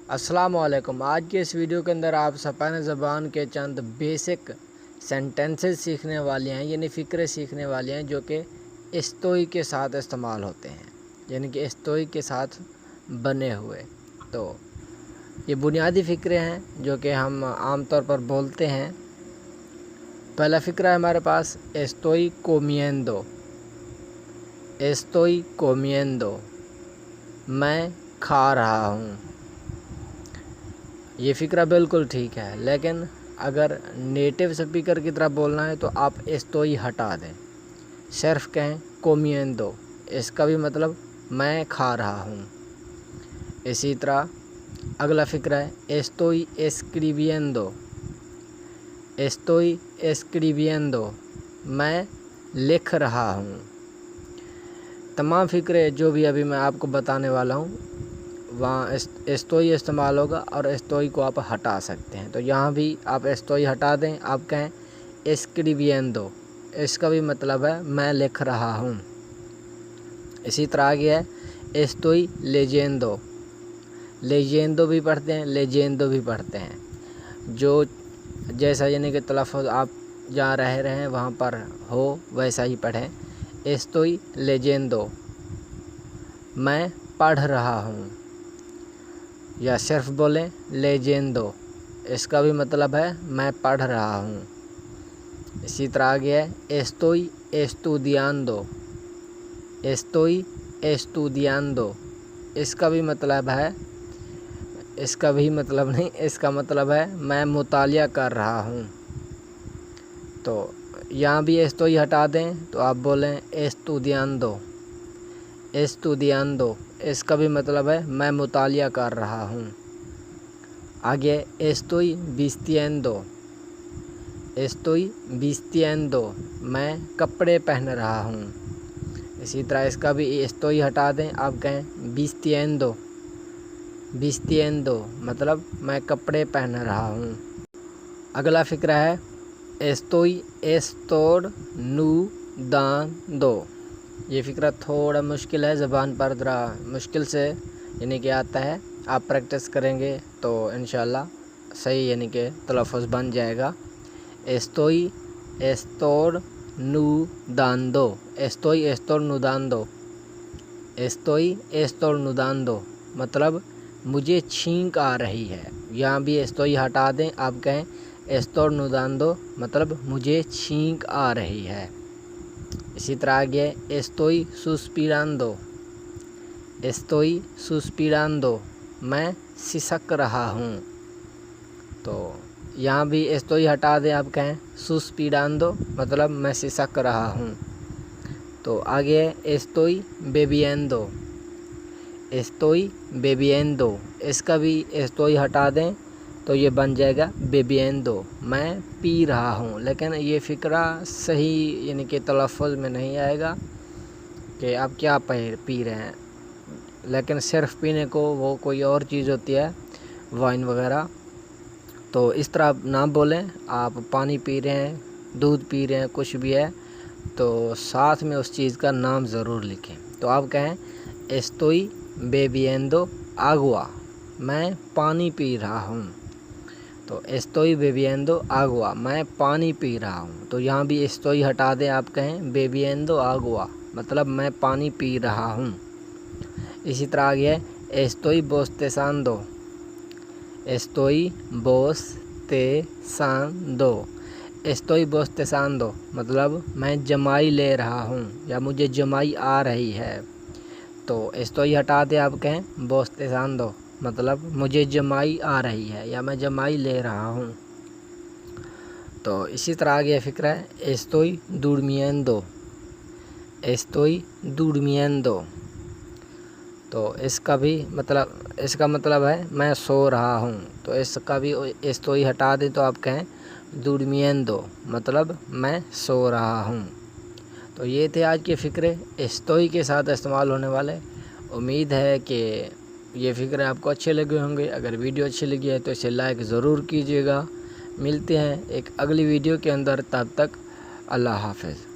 السلام علیکم۔ آج کے اس ویڈیو کے اندر آپ سپاہی زبان کے چند بیسک سینٹنسز سیکھنے والے ہیں، یعنی فقرے سیکھنے والے ہیں جو کہ استوئی کے ساتھ استعمال ہوتے ہیں، یعنی کہ استوئی کے ساتھ بنے ہوئے۔ تو یہ بنیادی فقرے ہیں جو کہ ہم عام طور پر بولتے ہیں۔ پہلا فقرہ ہے ہمارے پاس estoy comiendo۔ estoy comiendo، میں کھا رہا ہوں۔ یہ فقرہ بالکل ٹھیک ہے، لیکن اگر نیٹیو سپیکر کی طرح بولنا ہے تو آپ estoy ہٹا دیں، صرف کہیں comiendo۔ اس کا بھی مطلب میں کھا رہا ہوں۔ اسی طرح اگلا فقرہ ہے estoy escribiendo۔ estoy escribiendo، میں لکھ رہا ہوں۔ تمام فقرے جو بھی ابھی میں آپ کو بتانے والا ہوں وہاں estoy استعمال ہوگا اور estoy کو آپ ہٹا سکتے ہیں۔ تو یہاں بھی آپ estoy hٹا دیں، آپ کہیں escribiendo۔ اس کا بھی مطلب ہے میں لکھ رہا ہوں۔ اسی طرح آگے ہے estoy leyendo۔ leyendo بھی پڑھتے ہیں، leyendo بھی پڑھتے ہیں، جو جیسا یعنی کہ تلفظ آپ جہاں رہ رہے ہیں وہاں پر ہو ویسا ہی پڑھیں۔ estoy leyendo، میں پڑھ رہا ہوں، یا صرف بولیں leyendo۔ اس کا بھی مطلب ہے میں پڑھ رہا ہوں۔ اسی طرح آگے ہے estoy estudiando۔ estoy estudiando، اس کا بھی مطلب ہے اس کا مطلب ہے میں مطالعہ کر رہا ہوں۔ تو یہاں بھی estoy ہٹا دیں تو آپ بولیں estudiando۔ estudiando، اس کا بھی مطلب ہے میں مطالعہ کر رہا ہوں۔ آگے estoy vistiendo۔ estoy vistiendo، میں کپڑے پہن رہا ہوں۔ اسی طرح اس کا بھی estoy ہٹا دیں، آپ کہیں vistiendo۔ vistiendo مطلب میں کپڑے پہن رہا ہوں۔ اگلا فقرہ ہے estoy estornudando۔ یہ فقرہ تھوڑا مشکل ہے، زبان پر ذرا مشکل سے یعنی کہ آتا ہے۔ آپ پریکٹس کریں گے تو انشاءاللہ صحیح یعنی کہ تلفظ بن جائے گا۔ estoy estornudando۔ estoy estornudando۔ estoy estornudando مطلب مجھے چھینک آ رہی ہے۔ یہاں بھی estoy ہٹا دیں، آپ کہیں estornudando مطلب مجھے چھینک آ رہی ہے۔ اسی طرح آگے estoy suspirando۔ estoy suspirando، میں سسک رہا ہوں۔ تو یہاں بھی estoy ہٹا دیں، آپ کہیں suspirando مطلب میں سسک رہا ہوں۔ تو آگے estoy bebiendo۔ estoy bebiendo، اس کا بھی estoy ہٹا دیں تو یہ بن جائے گا bebiendo، میں پی رہا ہوں۔ لیکن یہ فقرہ صحیح یعنی کہ تلفظ میں نہیں آئے گا کہ آپ کیا پی رہے ہیں، لیکن صرف پینے کو وہ کوئی اور چیز ہوتی ہے، وائن وغیرہ۔ تو اس طرح نہ بولیں، آپ پانی پی رہے ہیں، دودھ پی رہے ہیں، کچھ بھی ہے تو ساتھ میں اس چیز کا نام ضرور لکھیں۔ تو آپ کہیں estoy bebiendo agua، میں پانی پی رہا ہوں۔ تو estoy bebiendo agua، میں پانی پی رہا ہوں۔ تو یہاں بھی estoy ہٹا دیں، آپ کہیں bebiendo agua مطلب میں پانی پی رہا ہوں۔ اسی طرح آگے ہے estoy bostezando۔ estoy bostezando۔ estoy bostezando مطلب میں جمائی لے رہا ہوں یا مجھے جمائی آ رہی ہے۔ تو estoy ہٹا دیں، آپ کہیں bostezando مطلب مجھے جمائی آ رہی ہے یا میں جمائی لے رہا ہوں۔ تو اسی طرح آگے فقرہ ہے estoy durmiendo۔ estoy durmiendo، تو اس کا مطلب ہے میں سو رہا ہوں۔ تو اس کا بھی estoy ہٹا دیں تو آپ کہیں durmiendo مطلب میں سو رہا ہوں۔ تو یہ تھے آج کے فقرے estoy کے ساتھ استعمال ہونے والے۔ امید ہے کہ یہ فقرے آپ کو اچھے لگے ہوں گے۔ اگر ویڈیو اچھی لگی ہے تو اسے لائک ضرور کیجیے گا۔ ملتے ہیں ایک اگلی ویڈیو کے اندر، تب تک اللہ حافظ۔